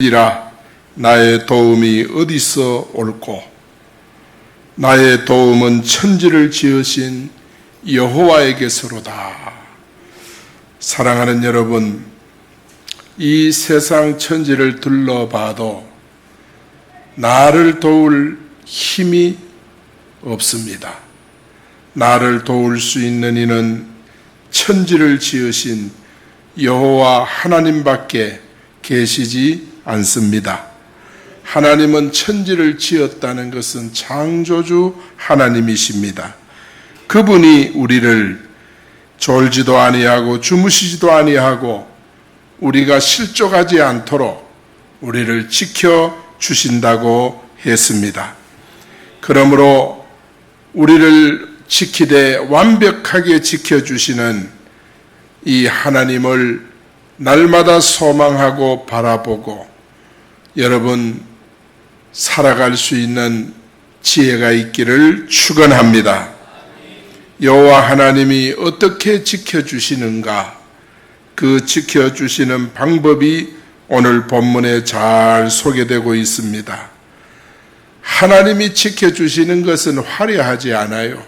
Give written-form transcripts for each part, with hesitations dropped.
이라 나의 도움이 어디서 올꼬? 나의 도움은 천지를 지으신 여호와에게서로다. 사랑하는 여러분, 이 세상 천지를 둘러봐도 나를 도울 힘이 없습니다. 나를 도울 수 있는 이는 천지를 지으신 여호와 하나님밖에 계시지 않습니다. 하나님은 천지를 지었다는 것은 창조주 하나님이십니다. 그분이 우리를 졸지도 아니하고 주무시지도 아니하고 우리가 실족하지 않도록 우리를 지켜주신다고 했습니다. 그러므로 우리를 지키되 완벽하게 지켜주시는 이 하나님을 날마다 소망하고 바라보고 여러분 살아갈 수 있는 지혜가 있기를 축원합니다. 여호와 하나님이 어떻게 지켜주시는가, 그 지켜주시는 방법이 오늘 본문에 잘 소개되고 있습니다. 하나님이 지켜주시는 것은 화려하지 않아요.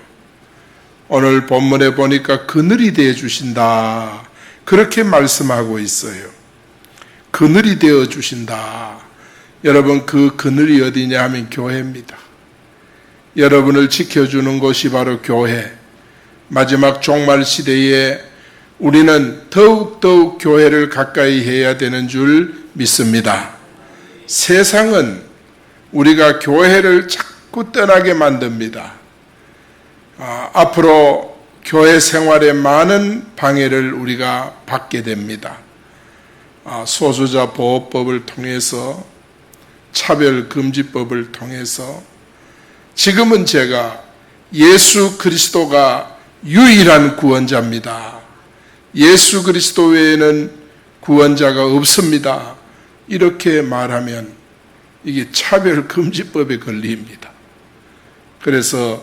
오늘 본문에 보니까 그늘이 되어 주신다, 그렇게 말씀하고 있어요. 그늘이 되어 주신다. 여러분, 그 그늘이 어디냐 하면 교회입니다. 여러분을 지켜주는 곳이 바로 교회. 마지막 종말 시대에 우리는 더욱더욱 교회를 가까이 해야 되는 줄 믿습니다. 세상은 우리가 교회를 자꾸 떠나게 만듭니다. 앞으로 교회 생활에 많은 방해를 우리가 받게 됩니다. 소수자 보호법을 통해서, 차별금지법을 통해서, 지금은 제가 예수 그리스도가 유일한 구원자입니다. 예수 그리스도 외에는 구원자가 없습니다. 이렇게 말하면 이게 차별금지법에 걸립니다. 그래서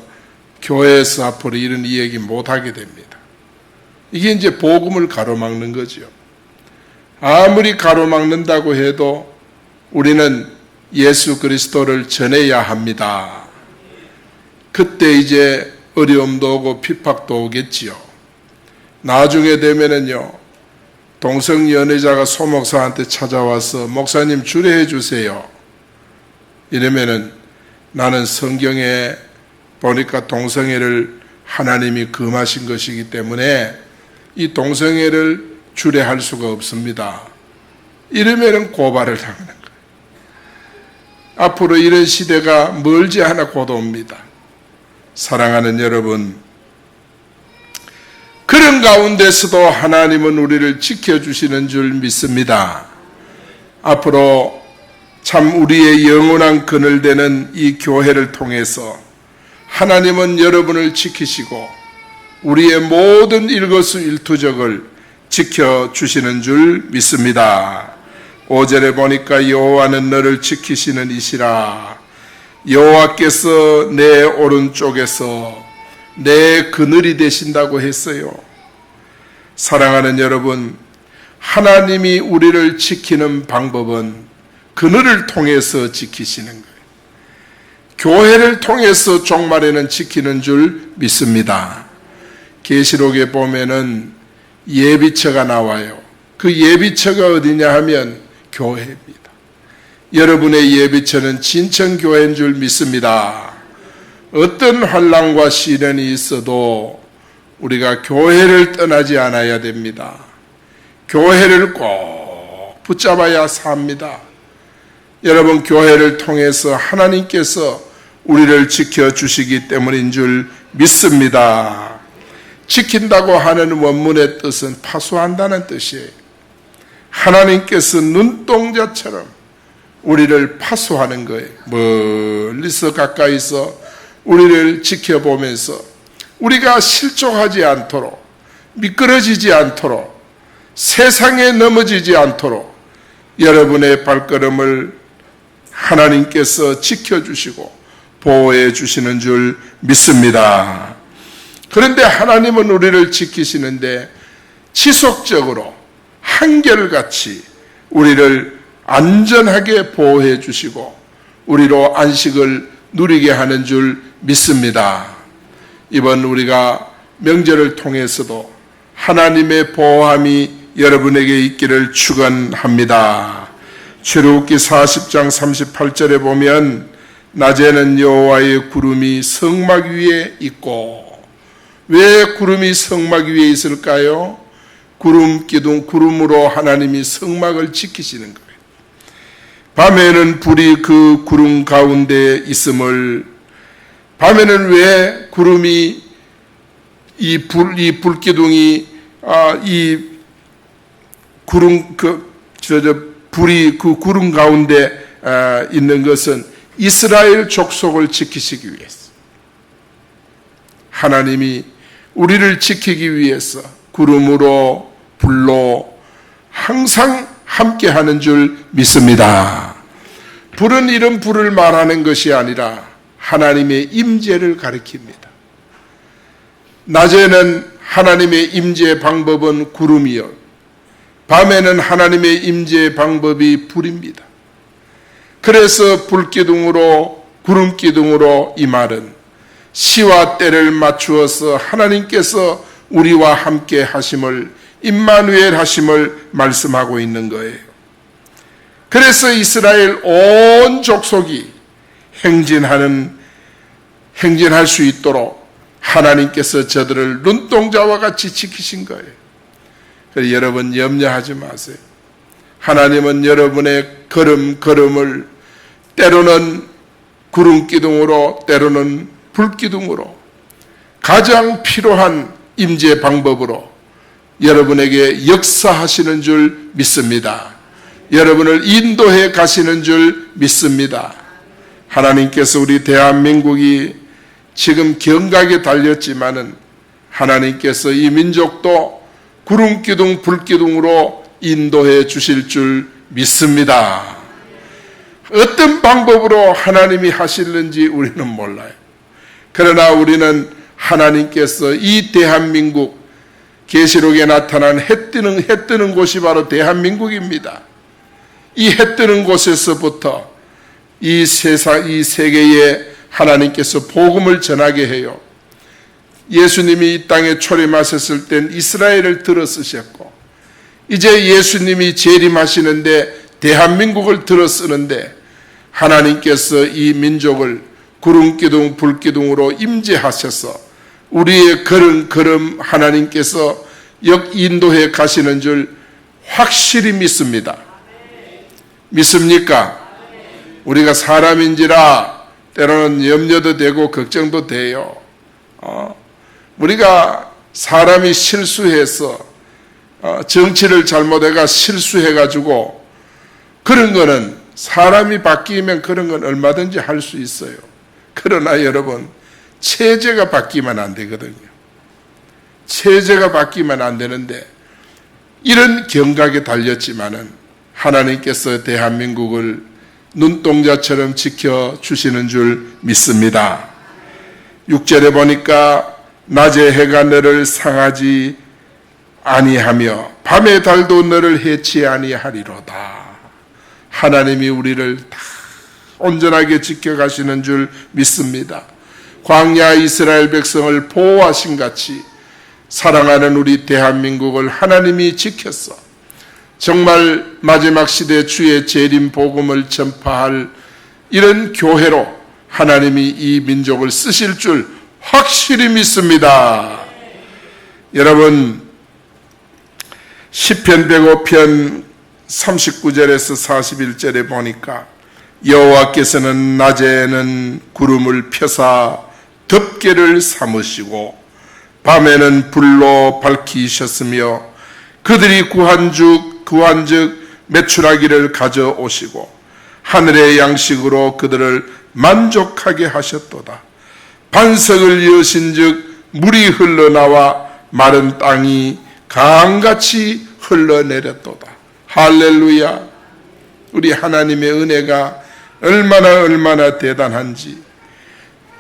교회에서 앞으로 이런 이야기 못하게 됩니다. 이게 이제 복음을 가로막는 거죠. 아무리 가로막는다고 해도 우리는 예수 그리스도를 전해야 합니다. 그때 이제 어려움도 오고 핍박도 오겠지요. 나중에 되면은요, 동성 연애자가 소목사한테 찾아와서 목사님 주례해 주세요. 이러면은 나는 성경에 보니까 동성애를 하나님이 금하신 것이기 때문에 이 동성애를 주례할 수가 없습니다. 이러면은 고발을 당하는 거예요. 앞으로 이런 시대가 멀지 않아 곧 옵니다. 사랑하는 여러분, 그런 가운데서도 하나님은 우리를 지켜주시는 줄 믿습니다. 앞으로 참 우리의 영원한 그늘되는 이 교회를 통해서 하나님은 여러분을 지키시고 우리의 모든 일거수일투족을 지켜주시는 줄 믿습니다. 5절에 보니까 여호와는 너를 지키시는 이시라. 여호와께서 내 오른쪽에서 내 그늘이 되신다고 했어요. 사랑하는 여러분, 하나님이 우리를 지키는 방법은 그늘을 통해서 지키시는 거예요. 교회를 통해서 종말에는 지키는 줄 믿습니다. 계시록에 보면은 예비처가 나와요. 그 예비처가 어디냐 하면 교회입니다. 여러분의 예비처는 진천교회인 줄 믿습니다. 어떤 환난과 시련이 있어도 우리가 교회를 떠나지 않아야 됩니다. 교회를 꼭 붙잡아야 삽니다. 여러분, 교회를 통해서 하나님께서 우리를 지켜주시기 때문인 줄 믿습니다. 지킨다고 하는 원문의 뜻은 파수한다는 뜻이에요. 하나님께서 눈동자처럼 우리를 파수하는 거예요. 멀리서 가까이서 우리를 지켜보면서 우리가 실족하지 않도록, 미끄러지지 않도록, 세상에 넘어지지 않도록 여러분의 발걸음을 하나님께서 지켜주시고 보호해 주시는 줄 믿습니다. 그런데 하나님은 우리를 지키시는데 지속적으로 한결같이 우리를 안전하게 보호해 주시고 우리로 안식을 누리게 하는 줄 믿습니다. 이번 우리가 명절을 통해서도 하나님의 보호함이 여러분에게 있기를 축원합니다. 출애굽기 40장 38절에 보면 낮에는 여호와의 구름이 성막 위에 있고, 왜 구름이 성막 위에 있을까요? 구름으로 하나님이 성막을 지키시는 거예요. 밤에는 불이 그 구름 가운데 있음을, 밤에는 왜 구름이 이 불기둥이 불이 그 구름 가운데 있는 것은 이스라엘 족속을 지키시기 위해서, 하나님이 우리를 지키기 위해서 구름으로 불로 항상 함께하는 줄 믿습니다. 불은 이런 불을 말하는 것이 아니라 하나님의 임재를 가리킵니다. 낮에는 하나님의 임재 방법은 구름이요, 밤에는 하나님의 임재 방법이 불입니다. 그래서 불기둥으로 구름기둥으로 이 말은 시와 때를 맞추어서 하나님께서 우리와 함께 하심을, 임마누엘 하심을 말씀하고 있는 거예요. 그래서 이스라엘 온 족속이 행진할 수 있도록 하나님께서 저들을 눈동자와 같이 지키신 거예요. 그래서 여러분 염려하지 마세요. 하나님은 여러분의 걸음을 때로는 구름기둥으로, 때로는 불기둥으로, 가장 필요한 임재 방법으로 여러분에게 역사하시는 줄 믿습니다. 여러분을 인도해 가시는 줄 믿습니다. 하나님께서 우리 대한민국이 지금 경각에 달렸지만은 하나님께서 이 민족도 구름기둥 불기둥으로 인도해 주실 줄 믿습니다. 어떤 방법으로 하나님이 하실는지 우리는 몰라요. 그러나 우리는 하나님께서 이 대한민국, 계시록에 나타난 해 뜨는 곳이 바로 대한민국입니다. 이 해 뜨는 곳에서부터 이 세계에 하나님께서 복음을 전하게 해요. 예수님이 이 땅에 초림하셨을 땐 이스라엘을 들어 쓰셨고, 이제 예수님이 재림하시는데 대한민국을 들어 쓰는데 하나님께서 이 민족을 구름기둥 불기둥으로 임재하셔서 우리의 걸음 하나님께서 인도해 가시는 줄 확실히 믿습니다. 믿습니까? 우리가 사람인지라 때로는 염려도 되고 걱정도 돼요. 우리가 사람이 실수해서 정치를 잘못해가 실수해가지고 그런 거는 사람이 바뀌면 그런 건 얼마든지 할 수 있어요. 그러나 여러분, 체제가 바뀌면 안 되거든요. 체제가 바뀌면 안 되는데 이런 경각에 달렸지만은 하나님께서 대한민국을 눈동자처럼 지켜주시는 줄 믿습니다. 6절에 보니까 낮에 해가 너를 상하지 아니하며 밤의 달도 너를 해치 아니하리로다. 하나님이 우리를 다 온전하게 지켜가시는 줄 믿습니다. 광야 이스라엘 백성을 보호하신 같이 사랑하는 우리 대한민국을 하나님이 지켰어. 정말 마지막 시대 주의 재림 복음을 전파할 이런 교회로 하나님이 이 민족을 쓰실 줄 확실히 믿습니다. 여러분, 시편 105편 39절에서 41절에 보니까 여호와께서는 낮에는 구름을 펴사 덮개를 삼으시고 밤에는 불로 밝히셨으며 그들이 구한즉 메추라기를 가져오시고 하늘의 양식으로 그들을 만족하게 하셨도다. 반석을 여신즉 물이 흘러나와 마른 땅이 강같이 흘러내렸도다. 할렐루야. 우리 하나님의 은혜가 얼마나 대단한지.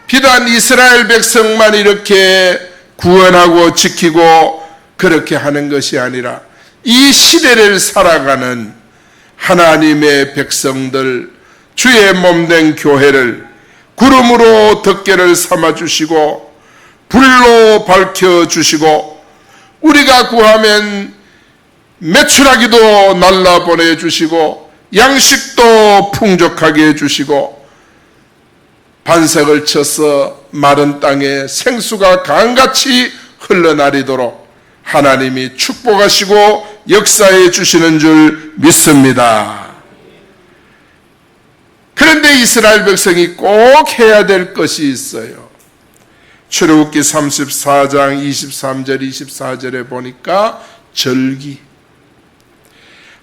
비단 이스라엘 백성만 이렇게 구원하고 지키고 그렇게 하는 것이 아니라 이 시대를 살아가는 하나님의 백성들, 주의 몸된 교회를 구름으로 덮개를 삼아주시고 불로 밝혀주시고 우리가 구하면 메추라기도 날라보내주시고 양식도 풍족하게 해주시고 반석을 쳐서 마른 땅에 생수가 강같이 흘러내리도록 하나님이 축복하시고 역사해 주시는 줄 믿습니다. 그런데 이스라엘 백성이 꼭 해야 될 것이 있어요. 출애굽기 34장 23절 24절에 보니까 절기,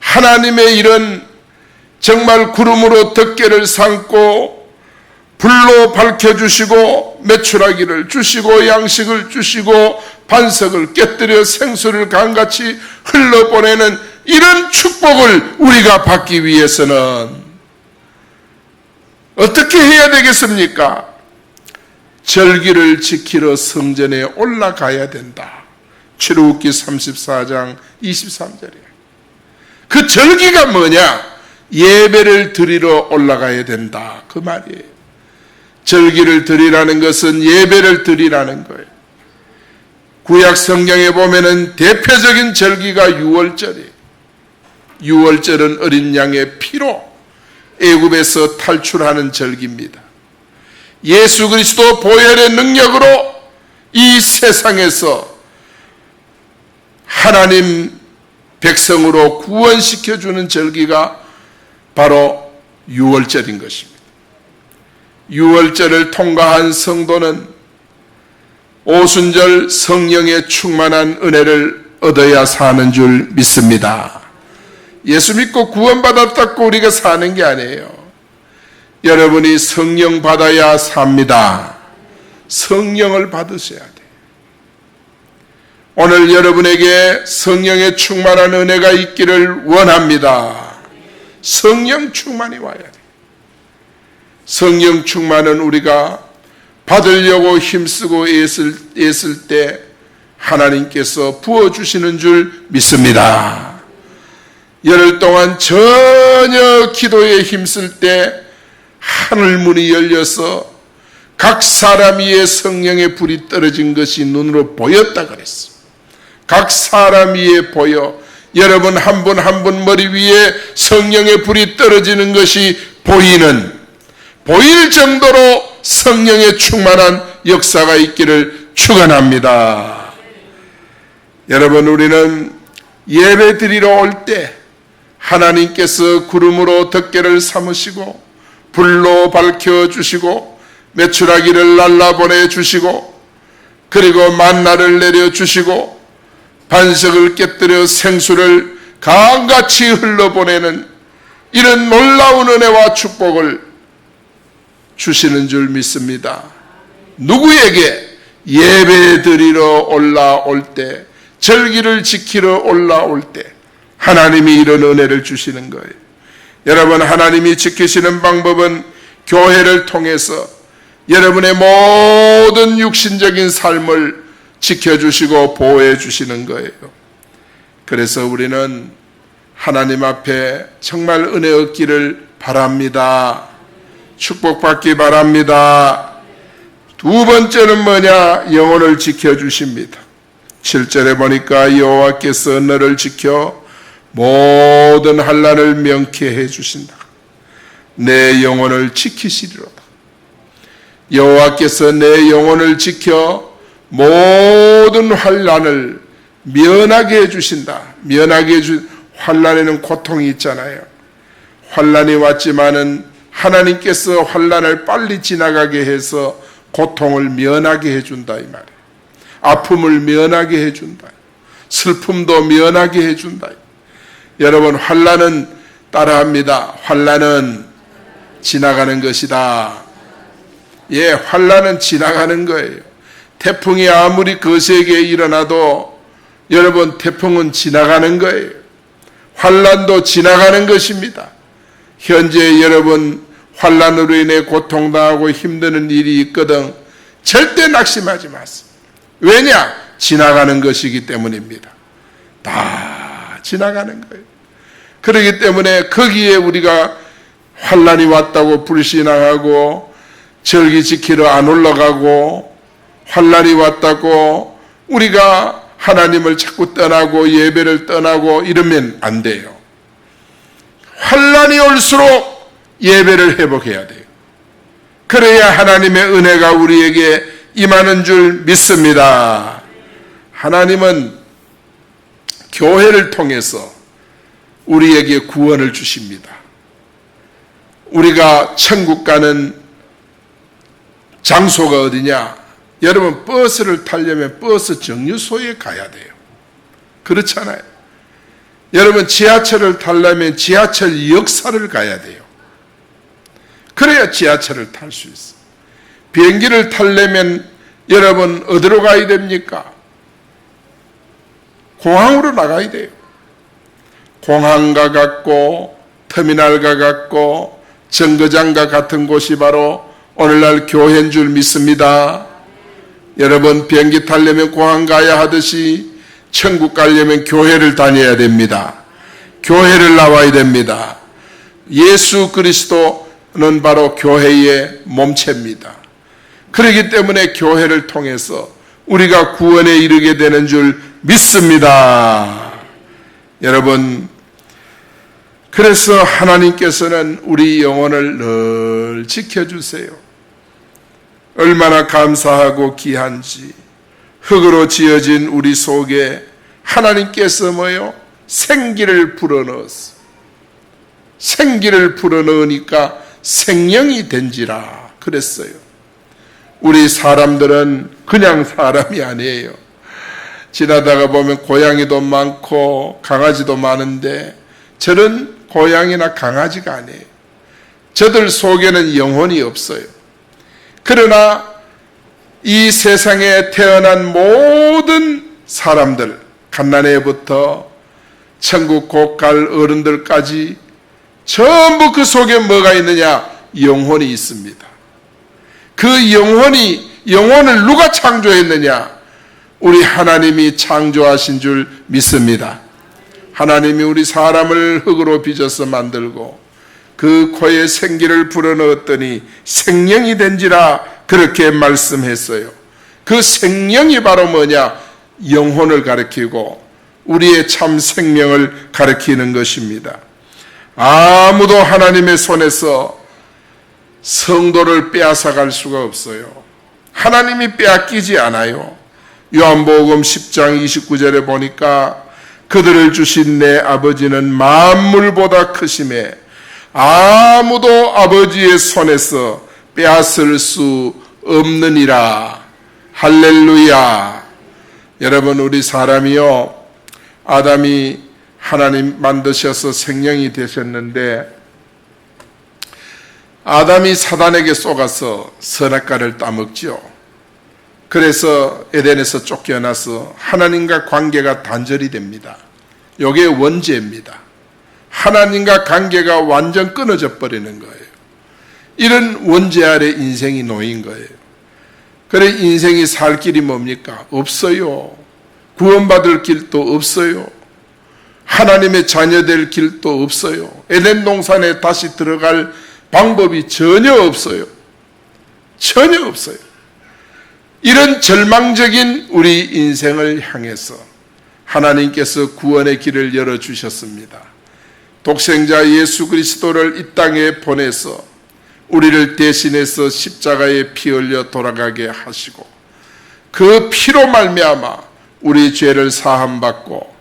하나님의 이런 정말 구름으로 덮개를 삼고 불로 밝혀주시고 메추라기를 주시고 양식을 주시고 반석을 깨뜨려 생수를 강같이 흘러보내는 이런 축복을 우리가 받기 위해서는 어떻게 해야 되겠습니까? 절기를 지키러 성전에 올라가야 된다. 출애굽기 34장 23절이에요. 그 절기가 뭐냐? 예배를 드리러 올라가야 된다. 그 말이에요. 절기를 드리라는 것은 예배를 드리라는 거예요. 구약 성경에 보면은 대표적인 절기가 유월절이에요. 유월절은 어린 양의 피로 애굽에서 탈출하는 절기입니다. 예수 그리스도 보혈의 능력으로 이 세상에서 하나님 백성으로 구원시켜주는 절기가 바로 유월절인 것입니다. 유월절을 통과한 성도는 오순절 성령의 충만한 은혜를 얻어야 사는 줄 믿습니다. 예수 믿고 구원받았다고 우리가 사는 게 아니에요. 여러분이 성령 받아야 삽니다. 성령을 받으셔야 돼요. 오늘 여러분에게 성령의 충만한 은혜가 있기를 원합니다. 성령 충만이 와야 돼요. 성령 충만은 우리가 받으려고 힘쓰고 애쓸 때 하나님께서 부어주시는 줄 믿습니다. 열흘 동안 전혀 기도에 힘쓸 때 하늘문이 열려서 각 사람 위에 성령의 불이 떨어진 것이 눈으로 보였다 그랬어. 각 사람 위에 보여. 여러분 한 분 한 분 머리 위에 성령의 불이 떨어지는 것이 보일 정도로 성령의 충만한 역사가 있기를 축원합니다. 여러분 우리는 예배 드리러 올 때 하나님께서 구름으로 덮개를 삼으시고 불로 밝혀주시고 메추라기를 날라보내 주시고 그리고 만나를 내려주시고 반석을 깨뜨려 생수를 강같이 흘러보내는 이런 놀라운 은혜와 축복을 주시는 줄 믿습니다. 누구에게? 예배 드리러 올라올 때, 절기를 지키러 올라올 때 하나님이 이런 은혜를 주시는 거예요. 여러분 하나님이 지키시는 방법은 교회를 통해서 여러분의 모든 육신적인 삶을 지켜주시고 보호해 주시는 거예요. 그래서 우리는 하나님 앞에 정말 은혜 얻기를 바랍니다. 축복받기 바랍니다. 두 번째는 뭐냐? 영혼을 지켜주십니다. 7절에 보니까 여호와께서 너를 지켜 모든 환난을 명쾌해 주신다. 내 영혼을 지키시리로다. 여호와께서 내 영혼을 지켜 모든 환난을 면하게 해주신다. 면하게 해준 환난에는 고통이 있잖아요. 환난이 왔지만은 하나님께서 환난을 빨리 지나가게 해서 고통을 면하게 해준다 이 말이에요. 아픔을 면하게 해준다. 슬픔도 면하게 해준다. 여러분 환난은 따라합니다. 환난은 지나가는 것이다. 예, 환난은 지나가는 거예요. 태풍이 아무리 거세게 일어나도 여러분 태풍은 지나가는 거예요. 환난도 지나가는 것입니다. 현재 여러분 환난으로 인해 고통당하고 힘드는 일이 있거든 절대 낙심하지 마세요. 왜냐? 지나가는 것이기 때문입니다. 다 지나가는 거예요. 그렇기 때문에 거기에 우리가 환난이 왔다고 불신앙하고 절기 지키러 안 올라가고 환난이 왔다고 우리가 하나님을 자꾸 떠나고 예배를 떠나고 이러면 안 돼요. 환난이 올수록 예배를 회복해야 돼요. 그래야 하나님의 은혜가 우리에게 임하는 줄 믿습니다. 하나님은 교회를 통해서 우리에게 구원을 주십니다. 우리가 천국 가는 장소가 어디냐? 여러분, 버스를 타려면 버스 정류소에 가야 돼요. 그렇잖아요. 여러분, 지하철을 타려면 지하철 역사를 가야 돼요. 그래야 지하철을 탈 수 있어요. 비행기를 타려면 여러분 어디로 가야 됩니까? 공항으로 나가야 돼요. 공항과 같고 터미널과 같고 정거장과 같은 곳이 바로 오늘날 교회인 줄 믿습니다. 여러분, 비행기 타려면 공항 가야 하듯이 천국 가려면 교회를 다녀야 됩니다. 교회를 나와야 됩니다. 예수 그리스도는 바로 교회의 몸체입니다. 그렇기 때문에 교회를 통해서 우리가 구원에 이르게 되는 줄 믿습니다. 여러분, 그래서 하나님께서는 우리 영혼을 늘 지켜주세요. 얼마나 감사하고 귀한지. 흙으로 지어진 우리 속에 하나님께서 뭐요? 생기를 불어넣었어. 생기를 불어넣으니까 생명이 된지라 그랬어요. 우리 사람들은 그냥 사람이 아니에요. 지나다가 보면 고양이도 많고 강아지도 많은데 저는 고양이나 강아지가 아니에요. 저들 속에는 영혼이 없어요. 그러나 이 세상에 태어난 모든 사람들, 갓난애부터 천국 곧 갈 어른들까지 전부 그 속에 뭐가 있느냐? 영혼이 있습니다. 그 영혼을 누가 창조했느냐? 우리 하나님이 창조하신 줄 믿습니다. 하나님이 우리 사람을 흙으로 빚어서 만들고 그 코에 생기를 불어넣었더니 생명이 된지라 그렇게 말씀했어요. 그 생명이 바로 뭐냐? 영혼을 가리키고 우리의 참 생명을 가리키는 것입니다. 아무도 하나님의 손에서 성도를 빼앗아갈 수가 없어요. 하나님이 빼앗기지 않아요. 요한복음 10장 29절에 보니까 그들을 주신 내 아버지는 만물보다 크심에 아무도 아버지의 손에서 빼앗을 수 없느니라. 할렐루야. 여러분, 우리 사람이요, 아담이 하나님 만드셔서 생명이 되셨는데 아담이 사단에게 속아서 선악과를 따먹죠. 그래서 에덴에서 쫓겨나서 하나님과 관계가 단절이 됩니다. 이게 원죄입니다. 하나님과 관계가 완전 끊어져 버리는 거예요. 이런 원죄 아래 인생이 놓인 거예요. 그래, 인생이 살 길이 뭡니까? 없어요. 구원받을 길도 없어요. 하나님의 자녀될 길도 없어요. 에덴 동산에 다시 들어갈 방법이 전혀 없어요. 전혀 없어요. 이런 절망적인 우리 인생을 향해서 하나님께서 구원의 길을 열어주셨습니다. 독생자 예수 그리스도를 이 땅에 보내서 우리를 대신해서 십자가에 피 흘려 돌아가게 하시고 그 피로 말미암아 우리 죄를 사함받고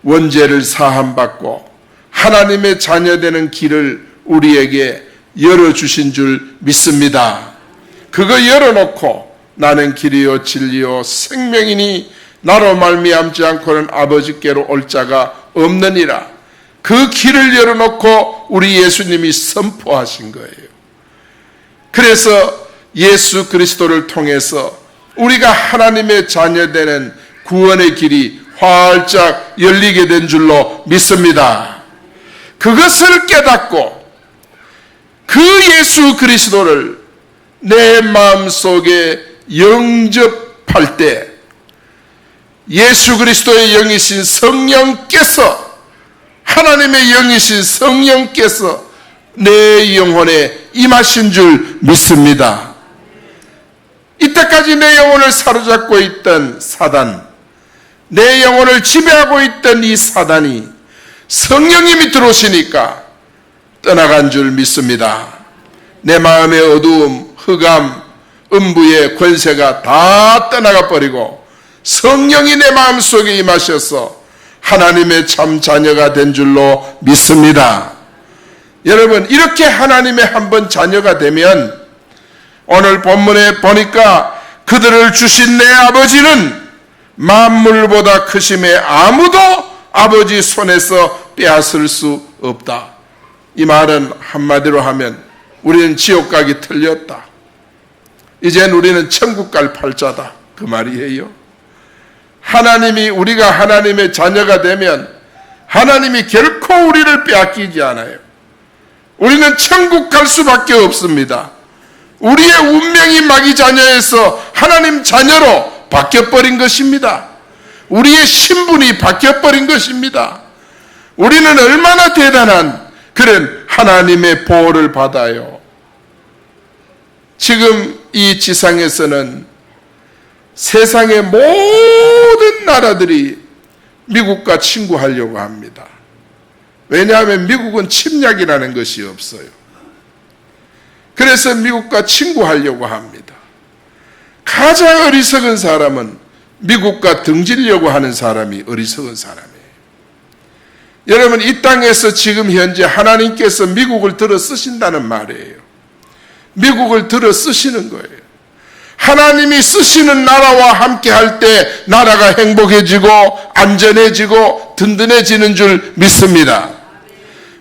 원죄를 사함받고 하나님의 자녀되는 길을 우리에게 열어주신 줄 믿습니다. 그거 열어놓고 나는 길이요 진리요 생명이니 나로 말미암지 않고는 아버지께로 올 자가 없느니라. 그 길을 열어놓고 우리 예수님이 선포하신 거예요. 그래서 예수 그리스도를 통해서 우리가 하나님의 자녀되는 구원의 길이 활짝 열리게 된 줄로 믿습니다. 그것을 깨닫고 그 예수 그리스도를 내 마음속에 영접할 때 예수 그리스도의 영이신 성령께서 하나님의 영이신 성령께서 내 영혼에 임하신 줄 믿습니다. 이때까지 내 영혼을 사로잡고 있던 사단, 내 영혼을 지배하고 있던 이 사단이 성령님이 들어오시니까 떠나간 줄 믿습니다. 내 마음의 어두움, 흑암, 음부의 권세가 다 떠나가 버리고 성령이 내 마음속에 임하셔서 하나님의 참 자녀가 된 줄로 믿습니다. 여러분, 이렇게 하나님의 한번 자녀가 되면 오늘 본문에 보니까 그들을 주신 내 아버지는 만물보다 크심에 아무도 아버지 손에서 빼앗을 수 없다. 이 말은 한마디로 하면 우리는 지옥 가기 틀렸다. 이젠 우리는 천국 갈 팔자다. 그 말이에요. 하나님이, 우리가 하나님의 자녀가 되면 하나님이 결코 우리를 빼앗기지 않아요. 우리는 천국 갈 수밖에 없습니다. 우리의 운명이 마귀 자녀에서 하나님 자녀로 바뀌어버린 것입니다. 우리의 신분이 바뀌어버린 것입니다. 우리는 얼마나 대단한 그런 하나님의 보호를 받아요. 지금 이 지상에서는 세상의 모든 나라들이 미국과 친구하려고 합니다. 왜냐하면 미국은 침략이라는 것이 없어요. 그래서 미국과 친구하려고 합니다. 가장 어리석은 사람은 미국과 등지려고 하는 사람이 어리석은 사람이에요. 여러분, 이 땅에서 지금 현재 하나님께서 미국을 들어 쓰신다는 말이에요. 미국을 들어 쓰시는 거예요. 하나님이 쓰시는 나라와 함께 할 때 나라가 행복해지고 안전해지고 든든해지는 줄 믿습니다.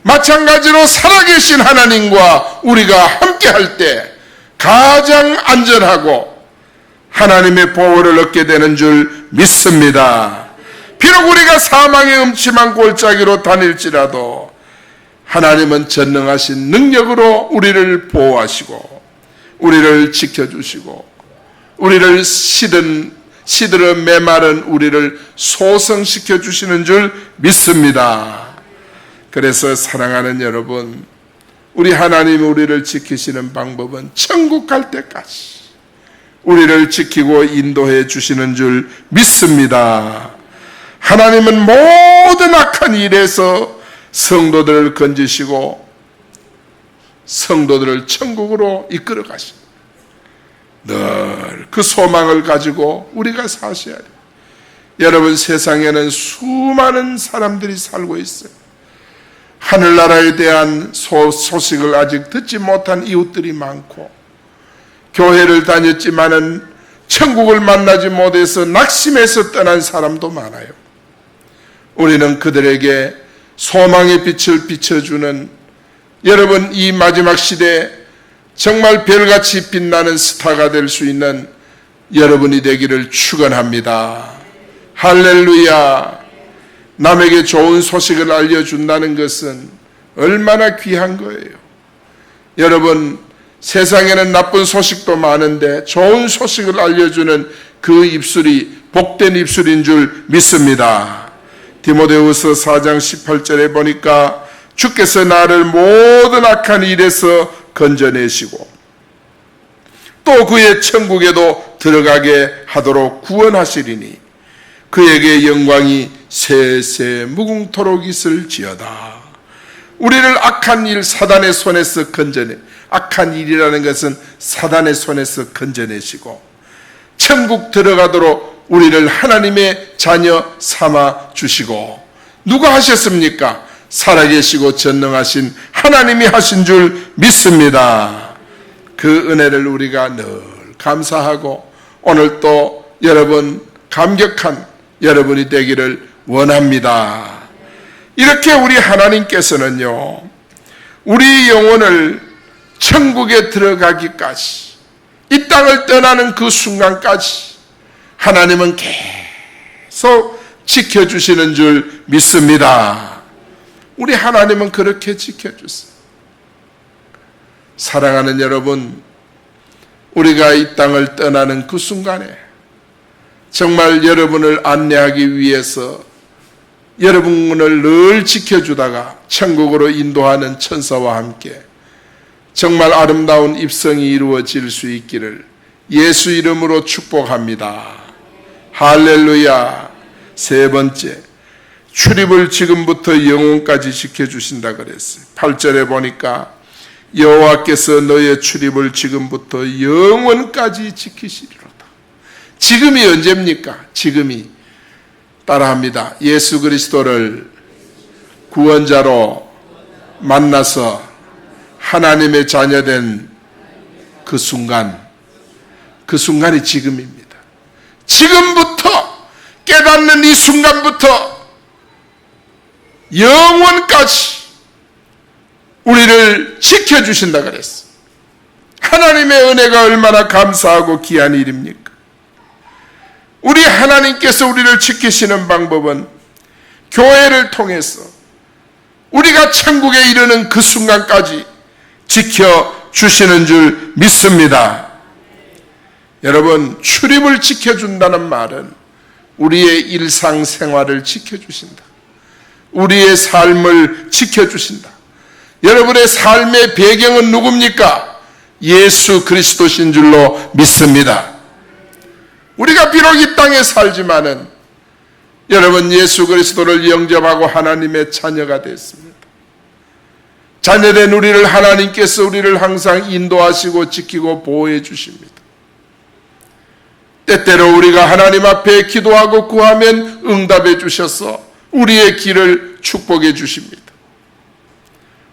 마찬가지로 살아계신 하나님과 우리가 함께 할 때 가장 안전하고 하나님의 보호를 얻게 되는 줄 믿습니다. 비록 우리가 사망의 음침한 골짜기로 다닐지라도 하나님은 전능하신 능력으로 우리를 보호하시고 우리를 지켜주시고 우리를 시들어 메마른 우리를 소성시켜 주시는 줄 믿습니다. 그래서 사랑하는 여러분, 우리 하나님이 우리를 지키시는 방법은 천국 갈 때까지 우리를 지키고 인도해 주시는 줄 믿습니다. 하나님은 모든 악한 일에서 성도들을 건지시고 성도들을 천국으로 이끌어 가십니다. 늘 그 소망을 가지고 우리가 사셔야 돼요. 여러분, 세상에는 수많은 사람들이 살고 있어요. 하늘나라에 대한 소식을 아직 듣지 못한 이웃들이 많고 교회를 다녔지만은 천국을 만나지 못해서 낙심해서 떠난 사람도 많아요. 우리는 그들에게 소망의 빛을 비춰주는, 여러분, 이 마지막 시대에 정말 별같이 빛나는 스타가 될 수 있는 여러분이 되기를 축원합니다. 할렐루야. 남에게 좋은 소식을 알려준다는 것은 얼마나 귀한 거예요. 여러분, 세상에는 나쁜 소식도 많은데 좋은 소식을 알려주는 그 입술이 복된 입술인 줄 믿습니다. 디모데후서 4장 18절에 보니까 주께서 나를 모든 악한 일에서 건져내시고 또 그의 천국에도 들어가게 하도록 구원하시리니 그에게 영광이 세세 무궁토록 있을지어다. 우리를 악한 일, 사단의 손에서 건져내, 악한 일이라는 것은 사단의 손에서 건져내시고 천국 들어가도록 우리를 하나님의 자녀 삼아 주시고, 누가 하셨습니까? 살아계시고 전능하신 하나님이 하신 줄 믿습니다. 그 은혜를 우리가 늘 감사하고 오늘 또 여러분 감격한 여러분이 되기를 원합니다. 이렇게 우리 하나님께서는요, 우리 영혼을 천국에 들어가기까지, 이 땅을 떠나는 그 순간까지 하나님은 계속 지켜주시는 줄 믿습니다. 우리 하나님은 그렇게 지켜주세요. 사랑하는 여러분, 우리가 이 땅을 떠나는 그 순간에 정말 여러분을 안내하기 위해서 여러분을 늘 지켜주다가 천국으로 인도하는 천사와 함께 정말 아름다운 입성이 이루어질 수 있기를 예수 이름으로 축복합니다. 할렐루야. 세 번째, 출입을 지금부터 영원까지 지켜주신다 그랬어요. 8절에 보니까 여호와께서 너의 출입을 지금부터 영원까지 지키시리로다. 지금이 언제입니까? 지금이. 따라합니다. 예수 그리스도를 구원자로 만나서 하나님의 자녀된 그 순간이 지금입니다. 지금부터 깨닫는 이 순간부터 영원까지 우리를 지켜주신다 그랬어. 하나님의 은혜가 얼마나 감사하고 귀한 일입니까? 우리 하나님께서 우리를 지키시는 방법은 교회를 통해서 우리가 천국에 이르는 그 순간까지 지켜주시는 줄 믿습니다. 여러분, 출입을 지켜준다는 말은 우리의 일상생활을 지켜주신다. 우리의 삶을 지켜주신다. 여러분의 삶의 배경은 누굽니까? 예수 그리스도신 줄로 믿습니다. 우리가 비록 이 땅에 살지만은 여러분, 예수 그리스도를 영접하고 하나님의 자녀가 됐습니다. 자녀된 우리를 하나님께서 우리를 항상 인도하시고 지키고 보호해 주십니다. 때때로 우리가 하나님 앞에 기도하고 구하면 응답해 주셔서 우리의 길을 축복해 주십니다.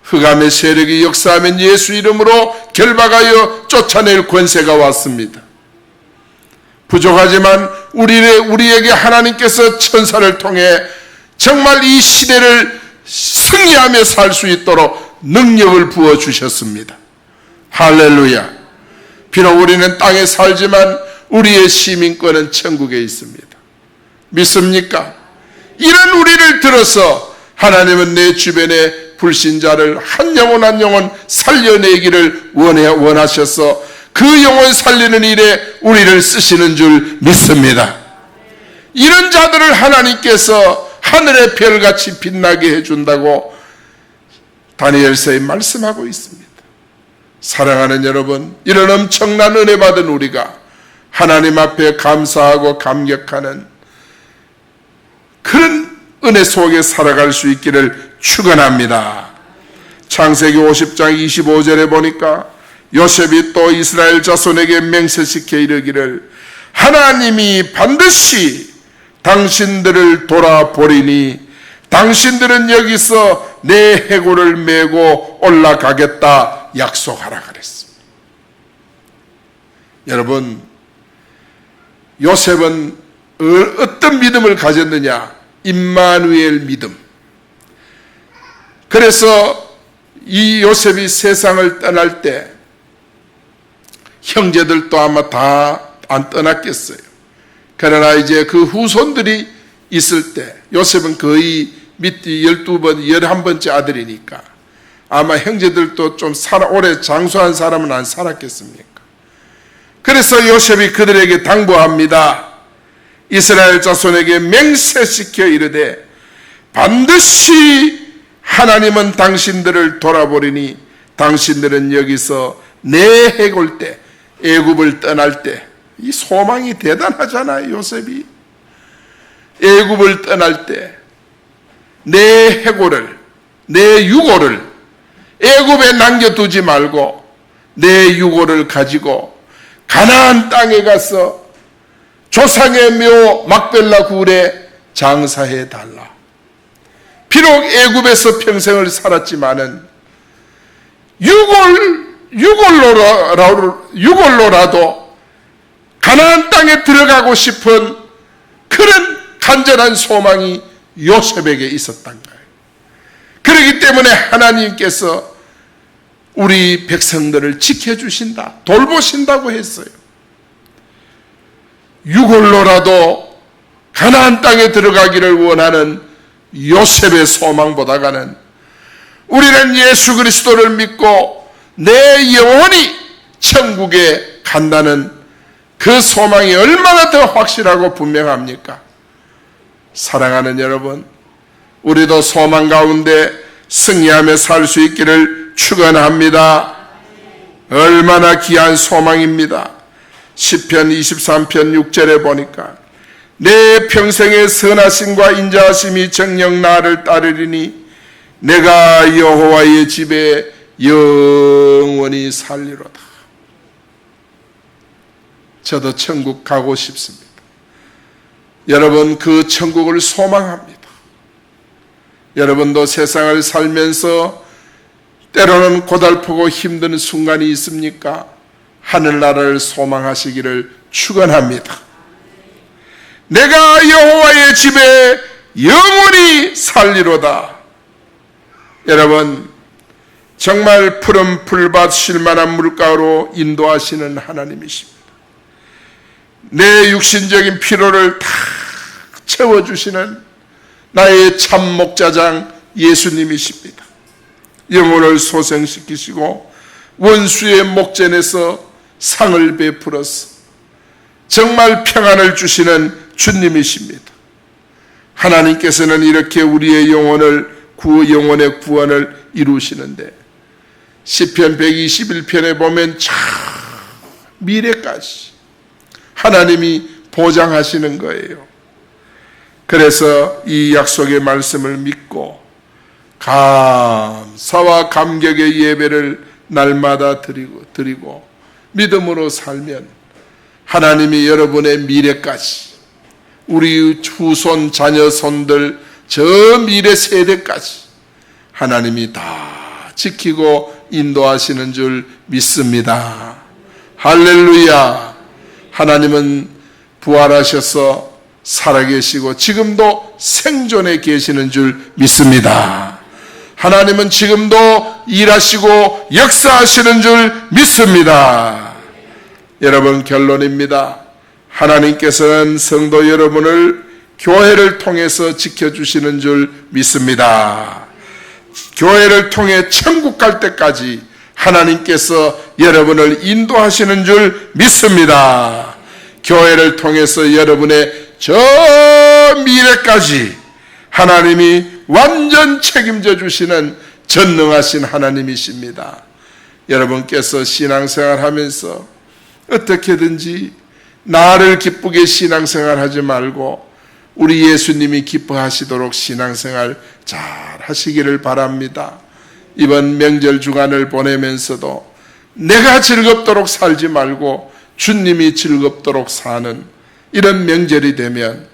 흑암의 세력이 역사하면 예수 이름으로 결박하여 쫓아낼 권세가 왔습니다. 부족하지만 우리에게 하나님께서 천사를 통해 정말 이 시대를 승리하며 살 수 있도록 능력을 부어주셨습니다. 할렐루야. 비록 우리는 땅에 살지만 우리의 시민권은 천국에 있습니다. 믿습니까? 이런 우리를 들어서 하나님은 내 주변에 불신자를 한 영혼 한 영혼 살려내기를 원하셔서 그 영혼 살리는 일에 우리를 쓰시는 줄 믿습니다. 이런 자들을 하나님께서 하늘의 별같이 빛나게 해준다고 다니엘서에 말씀하고 있습니다. 사랑하는 여러분, 이런 엄청난 은혜 받은 우리가 하나님 앞에 감사하고 감격하는 그런 은혜 속에 살아갈 수 있기를 축원합니다. 창세기 50장 25절에 보니까 요셉이 또 이스라엘 자손에게 맹세시켜 이르기를 하나님이 반드시 당신들을 돌아보리니 당신들은 여기서 내 해골을 메고 올라가겠다 약속하라 그랬습니다. 여러분, 요셉은 어떤 믿음을 가졌느냐? 임마누엘 믿음. 그래서 이 요셉이 세상을 떠날 때 형제들도 아마 다 안 떠났겠어요. 그러나 이제 그 후손들이 있을 때 요셉은 거의 밑뒤 12번, 11번째 아들이니까 아마 형제들도 좀 오래 장수한 사람은 안 살았겠습니까? 그래서 요셉이 그들에게 당부합니다. 이스라엘 자손에게 맹세시켜 이르되 반드시 하나님은 당신들을 돌아보리니 당신들은 여기서 내 해골 때 애굽을 떠날 때 이 소망이 대단하잖아요. 요셉이 애굽을 떠날 때 내 해골을 내 유골을 애굽에 남겨두지 말고 내 유골을 가지고 가나안 땅에 가서 조상의 묘 막벨라 굴에 장사해 달라. 비록 애굽에서 평생을 살았지만은 유골로라도 가나안 땅에 들어가고 싶은 그런 간절한 소망이 요셉에게 있었단 거예요. 그렇기 때문에 하나님께서 우리 백성들을 지켜주신다, 돌보신다고 했어요. 유골로라도 가나안 땅에 들어가기를 원하는 요셉의 소망보다가는 우리는 예수 그리스도를 믿고 내 영혼이 천국에 간다는 그 소망이 얼마나 더 확실하고 분명합니까? 사랑하는 여러분, 우리도 소망 가운데 승리하며 살 수 있기를 축원합니다. 얼마나 귀한 소망입니다. 시편 23편 6절에 보니까 내 평생의 선하심과 인자하심이 정녕 나를 따르리니 내가 여호와의 집에 영원히 살리로다. 저도 천국 가고 싶습니다. 여러분, 그 천국을 소망합니다. 여러분도 세상을 살면서 때로는 고달프고 힘든 순간이 있습니까? 하늘나라를 소망하시기를 축원합니다. 내가 여호와의 집에 영원히 살리로다. 여러분, 정말 푸른 풀밭 쉴만한 물가로 인도하시는 하나님이십니다. 내 육신적인 피로를 다 채워주시는 나의 참 목자장 예수님이십니다. 영혼을 소생시키시고 원수의 목전에서 상을 베풀어서 정말 평안을 주시는 주님이십니다. 하나님께서는 이렇게 우리의 영혼의 구원을 이루시는데 시편 121편에 보면 저 미래까지 하나님이 보장하시는 거예요. 그래서 이 약속의 말씀을 믿고 감사와 감격의 예배를 날마다 드리고 믿음으로 살면 하나님이 여러분의 미래까지, 우리 후손 자녀손들 저 미래 세대까지 하나님이 다 지키고 인도하시는 줄 믿습니다. 할렐루야. 하나님은 부활하셔서 살아계시고 지금도 생존해 계시는 줄 믿습니다. 하나님은 지금도 일하시고 역사하시는 줄 믿습니다. 여러분, 결론입니다. 하나님께서는 성도 여러분을 교회를 통해서 지켜주시는 줄 믿습니다. 교회를 통해 천국 갈 때까지 하나님께서 여러분을 인도하시는 줄 믿습니다. 교회를 통해서 여러분의 저 미래까지 하나님이 완전 책임져 주시는 전능하신 하나님이십니다. 여러분께서 신앙생활 하면서 어떻게든지 나를 기쁘게 신앙생활 하지 말고 우리 예수님이 기뻐하시도록 신앙생활 잘 하시기를 바랍니다. 이번 명절 주간을 보내면서도 내가 즐겁도록 살지 말고 주님이 즐겁도록 사는 이런 명절이 되면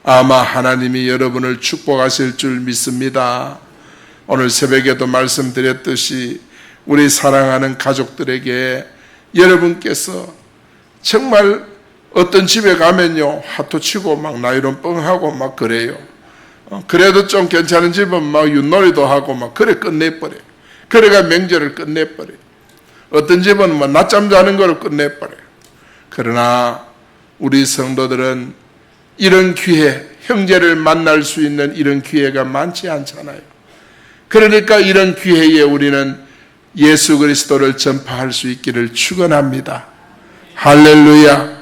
아마 하나님이 여러분을 축복하실 줄 믿습니다. 오늘 새벽에도 말씀드렸듯이 우리 사랑하는 가족들에게 여러분께서 정말 어떤 집에 가면요 화투 치고 막 나이론 뻥하고 막 그래요. 그래도 좀 괜찮은 집은 막 윷놀이도 하고 막 그래 끝내버려요. 그래가 명절을 끝내버려요. 어떤 집은 뭐 낮잠 자는 걸 끝내버려요. 그러나 우리 성도들은 이런 기회, 형제를 만날 수 있는 이런 기회가 많지 않잖아요. 그러니까 이런 기회에 우리는 예수 그리스도를 전파할 수 있기를 축원합니다. 할렐루야.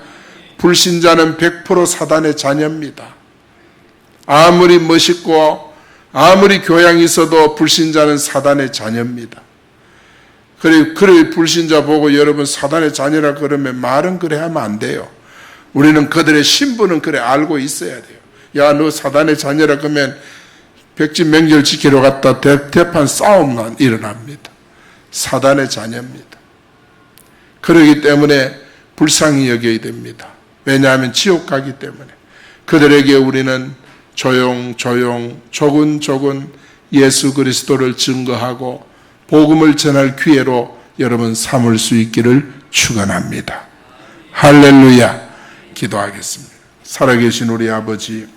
불신자는 100% 사단의 자녀입니다. 아무리 멋있고 아무리 교양이 있어도 불신자는 사단의 자녀입니다. 그래 불신자 보고 여러분 사단의 자녀라 그러면 말은 그래 하면 안 돼요. 우리는 그들의 신분은 그래 알고 있어야 돼요. 야, 너 사단의 자녀라 그러면 백진 명절 지키러 갔다 대판 싸움만 일어납니다. 사단의 자녀입니다. 그러기 때문에 불쌍히 여겨야 됩니다. 왜냐하면 지옥 가기 때문에. 그들에게 우리는 조근조근 예수 그리스도를 증거하고 복음을 전할 기회로 여러분 삼을 수 있기를 축원합니다. 할렐루야. 기도하겠습니다. 살아계신 우리 아버지,